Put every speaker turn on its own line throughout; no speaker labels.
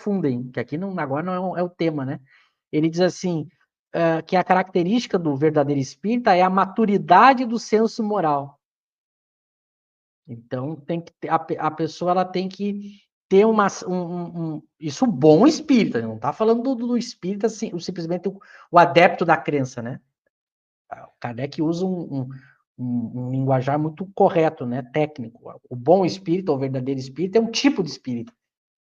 aprofundem, que aqui agora não é o tema, né? Ele diz assim, que a característica do verdadeiro espírita é a maturidade do senso moral. Então, a pessoa ela tem que ter isso bom espírita, não está falando do espírita assim, simplesmente o adepto da crença, né? O Kardec usa um linguajar muito correto, né? Técnico. O bom espírita, ou verdadeiro espírita, é um tipo de espírita.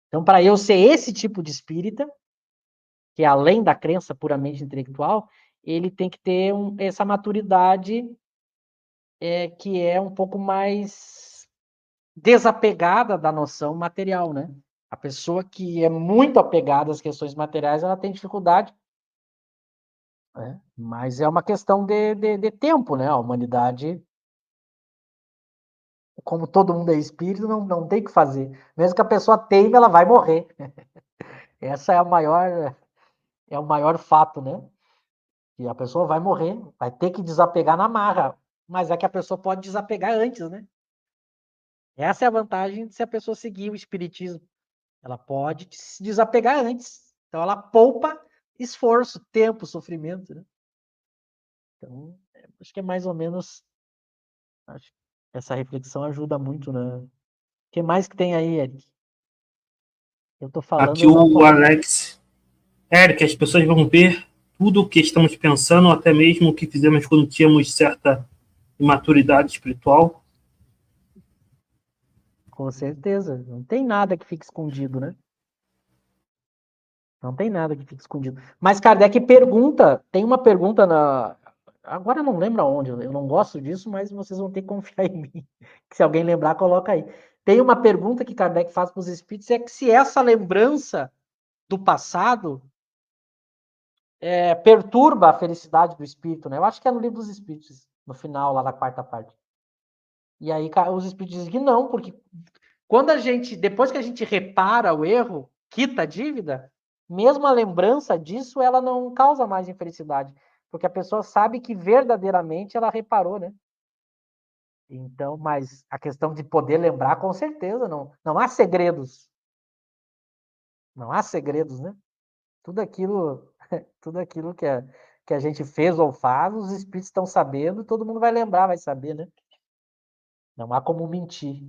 Então, para eu ser esse tipo de espírita, que é além da crença puramente intelectual, ele tem que ter essa maturidade que é um pouco mais desapegada da noção material, né? A pessoa que é muito apegada às questões materiais, ela tem dificuldade, né? Mas é uma questão de tempo, né? A humanidade, como todo mundo é espírito, não tem o que fazer. Mesmo que a pessoa teime, ela vai morrer. Essa é o maior fato, né? Que a pessoa vai morrer, vai ter que desapegar na marra. Mas é que a pessoa pode desapegar antes, né? Essa é a vantagem se a pessoa seguir o espiritismo. Ela pode se desapegar antes. Então, ela poupa esforço, tempo, sofrimento, né? Então, acho que é mais ou menos... Acho que essa reflexão ajuda muito, né? O que mais que tem aí, Eric? Eu tô falando,
Aqui
eu não
o
tô...
Alex. Eric, as pessoas vão ver tudo o que estamos pensando, até mesmo o que fizemos quando tínhamos certa imaturidade espiritual.
Com certeza. Não tem nada que fique escondido, né? Não tem nada que fique escondido. Mas Kardec pergunta, tem uma pergunta na... Agora eu não lembro aonde, eu não gosto disso, mas vocês vão ter que confiar em mim. Se alguém lembrar, coloca aí. Tem uma pergunta que Kardec faz para os espíritos, é que se essa lembrança do passado perturba a felicidade do espírito, né? Eu acho que é no Livro dos Espíritos, no final, lá da quarta parte. E aí os espíritos dizem que não, porque depois que a gente repara o erro, quita a dívida, mesmo a lembrança disso, ela não causa mais infelicidade, porque a pessoa sabe que verdadeiramente ela reparou, né? Então, mas a questão de poder lembrar, com certeza, não há segredos. Não há segredos, né? Tudo aquilo, tudo aquilo que a gente fez ou faz, os espíritos estão sabendo, todo mundo vai lembrar, vai saber, né? Não há como mentir.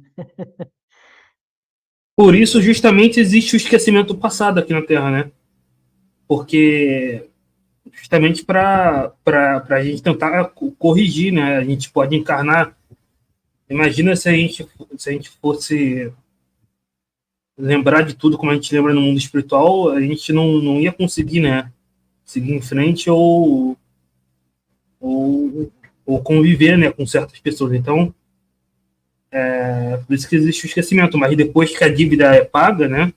Por isso, justamente, existe o esquecimento do passado aqui na Terra, né? Porque justamente para a gente tentar corrigir, né? A gente pode encarnar. Imagina se a gente fosse lembrar de tudo como a gente lembra no mundo espiritual, a gente não ia conseguir, né? Seguir em frente ou, ou conviver, né, com certas pessoas. Então, por isso que existe o esquecimento. Mas depois que a dívida é paga, né?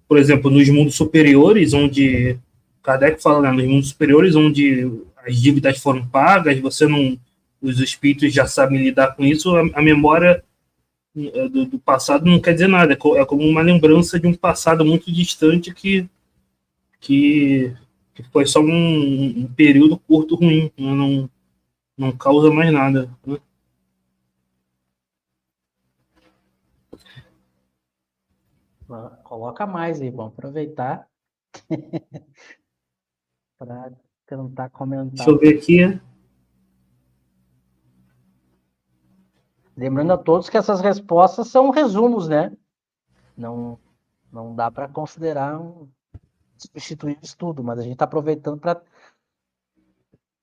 Por exemplo, nos mundos superiores, onde Kardec fala, né, nos mundos superiores, onde as dívidas foram pagas, os espíritos já sabem lidar com isso, a memória do passado não quer dizer nada, é como uma lembrança de um passado muito distante que, que foi só um período curto ruim, né, não causa mais nada. Né?
Coloca mais aí, vamos aproveitar para tentar
Deixa eu
comentar.
ver aqui.
Lembrando a todos que essas respostas são resumos, né? Não, não dá para considerar substituir o estudo, mas a gente está aproveitando para...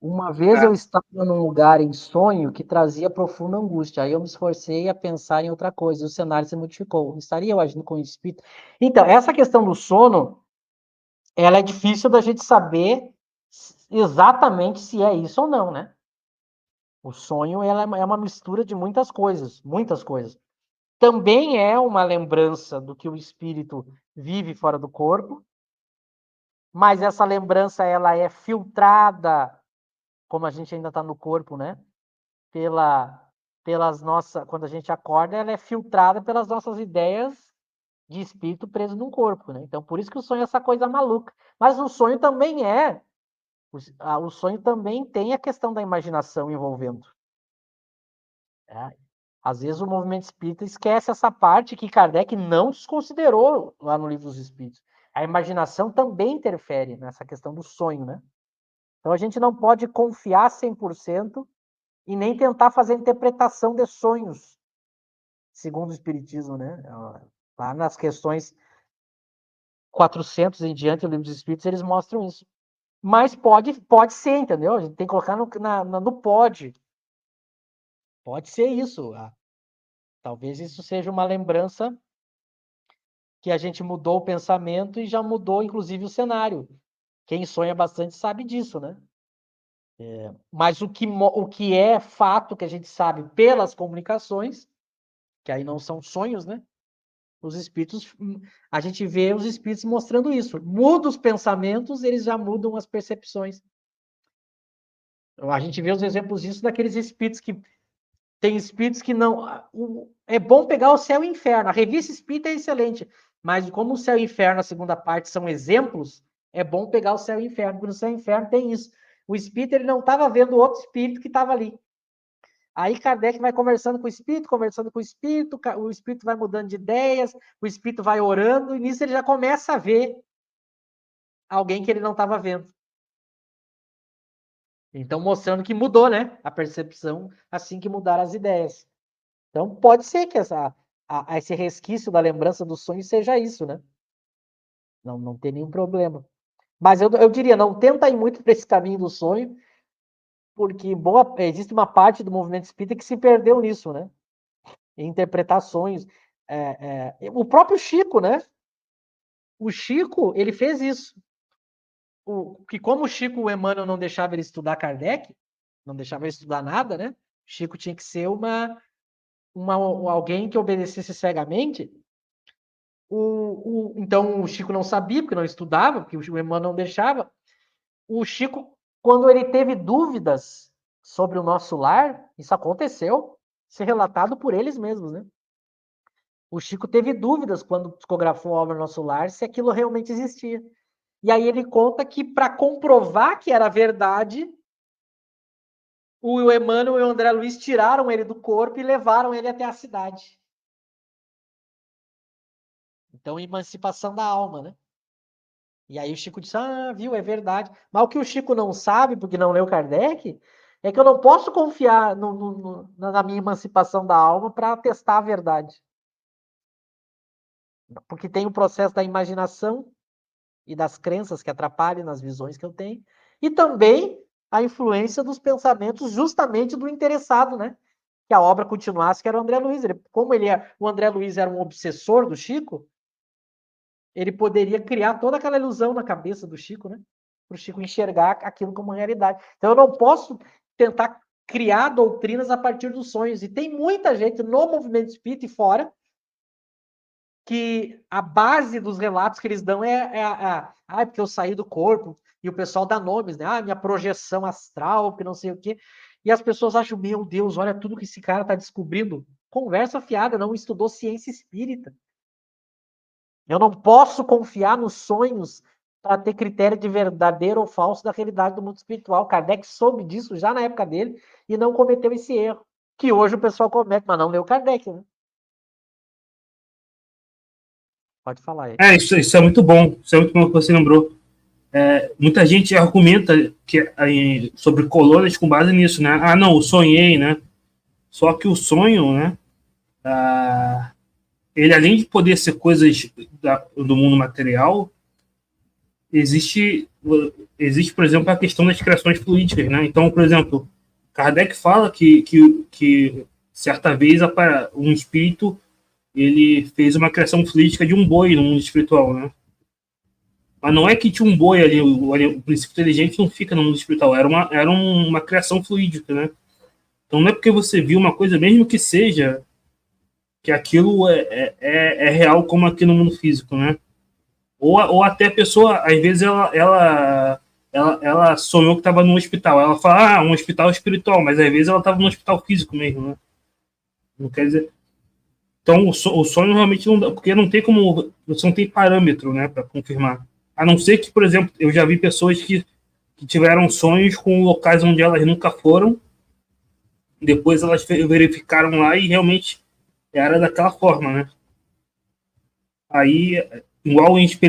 Uma vez eu estava num lugar em sonho que trazia profunda angústia. Aí eu me esforcei a pensar em outra coisa e o cenário se modificou. Estaria eu agindo com o espírito? Então, essa questão do sono, ela é difícil da gente saber exatamente se é isso ou não, né? O sonho ela é uma mistura de muitas coisas, muitas coisas. Também é uma lembrança do que o espírito vive fora do corpo, mas essa lembrança ela é filtrada, como a gente ainda está no corpo, né? Pelas nossas, quando a gente acorda, ela é filtrada pelas nossas ideias de espírito preso num corpo, né? Então, por isso que o sonho é essa coisa maluca. Mas o sonho também o sonho também tem a questão da imaginação envolvendo. Né? Às vezes o movimento espírita esquece essa parte que Kardec não desconsiderou lá no Livro dos Espíritos. A imaginação também interfere nessa questão do sonho, né? Então a gente não pode confiar 100% e nem tentar fazer interpretação de sonhos, segundo o Espiritismo, né? Lá nas questões 400 em diante do Livro dos Espíritos, eles mostram isso. Mas pode ser, entendeu? A gente tem que colocar no pode. Pode ser isso. Talvez isso seja uma lembrança que a gente mudou o pensamento e já mudou, inclusive, o cenário. Quem sonha bastante sabe disso, né? Mas o que é fato que a gente sabe pelas comunicações, que aí não são sonhos, né? Os espíritos, a gente vê os espíritos mostrando isso. Muda os pensamentos, eles já mudam as percepções. A gente vê os exemplos disso daqueles espíritos que tem espíritos que não. É bom pegar o céu e o inferno. A revista espírita é excelente, mas como o céu e o inferno, a segunda parte, são exemplos, é bom pegar o céu e o inferno, porque no céu e o inferno tem isso. O espírito ele não estava vendo outro espírito que estava ali. Aí Kardec vai conversando com o espírito vai mudando de ideias, o espírito vai orando, e nisso ele já começa a ver alguém que ele não estava vendo. Então, mostrando que mudou, né? A percepção assim que mudaram as ideias. Então, pode ser que esse resquício da lembrança do sonho seja isso, né? Não tem nenhum problema. Mas eu diria, não tenta ir muito para esse caminho do sonho, porque existe uma parte do movimento espírita que se perdeu nisso, né? Em interpretar sonhos. O próprio Chico, né? O Chico, ele fez isso. Que como o Chico, o Emmanuel não deixava ele estudar Kardec, não deixava ele estudar nada, né? O Chico tinha que ser alguém que obedecesse cegamente. Então o Chico não sabia, porque não estudava, porque o Emmanuel não deixava. O Chico, quando ele teve dúvidas sobre o nosso lar, isso aconteceu, ser relatado por eles mesmos, né? O Chico teve dúvidas quando psicografou a obra Nosso Lar, se aquilo realmente existia. E aí ele conta que, para comprovar que era verdade, o Emmanuel e o André Luiz tiraram ele do corpo e levaram ele até a cidade. Então, emancipação da alma, né? E aí o Chico disse, viu, é verdade. Mas o que o Chico não sabe, porque não leu Kardec, é que eu não posso confiar na minha emancipação da alma para testar a verdade. Porque tem o processo da imaginação e das crenças que atrapalham nas visões que eu tenho, e também a influência dos pensamentos justamente do interessado, né? Que a obra continuasse, que era o André Luiz. O André Luiz era um obsessor do Chico, ele poderia criar toda aquela ilusão na cabeça do Chico, né? Para o Chico enxergar aquilo como realidade. Então eu não posso tentar criar doutrinas a partir dos sonhos. E tem muita gente no movimento espírita e fora que a base dos relatos que eles dão porque eu saí do corpo, e o pessoal dá nomes, né? Minha projeção astral, que não sei o quê. E as pessoas acham, meu Deus, olha tudo que esse cara está descobrindo. Conversa fiada, não estudou ciência espírita. Eu não posso confiar nos sonhos para ter critério de verdadeiro ou falso da realidade do mundo espiritual. Kardec soube disso já na época dele e não cometeu esse erro, que hoje o pessoal comete, mas não leu Kardec, né? Pode falar aí.
Isso é muito bom. Isso é muito bom que você lembrou. Muita gente argumenta sobre colônias com base nisso, né? Não, eu sonhei, né? Só que o sonho, né? Ele, além de poder ser coisas do mundo material, existe, por exemplo, a questão das criações fluídicas, né? Então, por exemplo, Kardec fala que certa vez um espírito ele fez uma criação fluídica de um boi no mundo espiritual, né? Mas não é que tinha um boi ali, o princípio inteligente não fica no mundo espiritual, era uma criação fluídica, né? Então não é porque você viu uma coisa, mesmo que seja, que aquilo é real como aqui no mundo físico, né? Ou até a pessoa, às vezes, ela sonhou que estava num hospital. Ela fala, um hospital espiritual, mas às vezes ela estava num hospital físico mesmo, né? Não quer dizer... Então, o sonho realmente não dá, porque não tem como, você não tem parâmetro, né, para confirmar. A não ser que, por exemplo, eu já vi pessoas que tiveram sonhos com locais onde elas nunca foram Depois elas verificaram lá e realmente era daquela forma, né? Aí, igual em experiência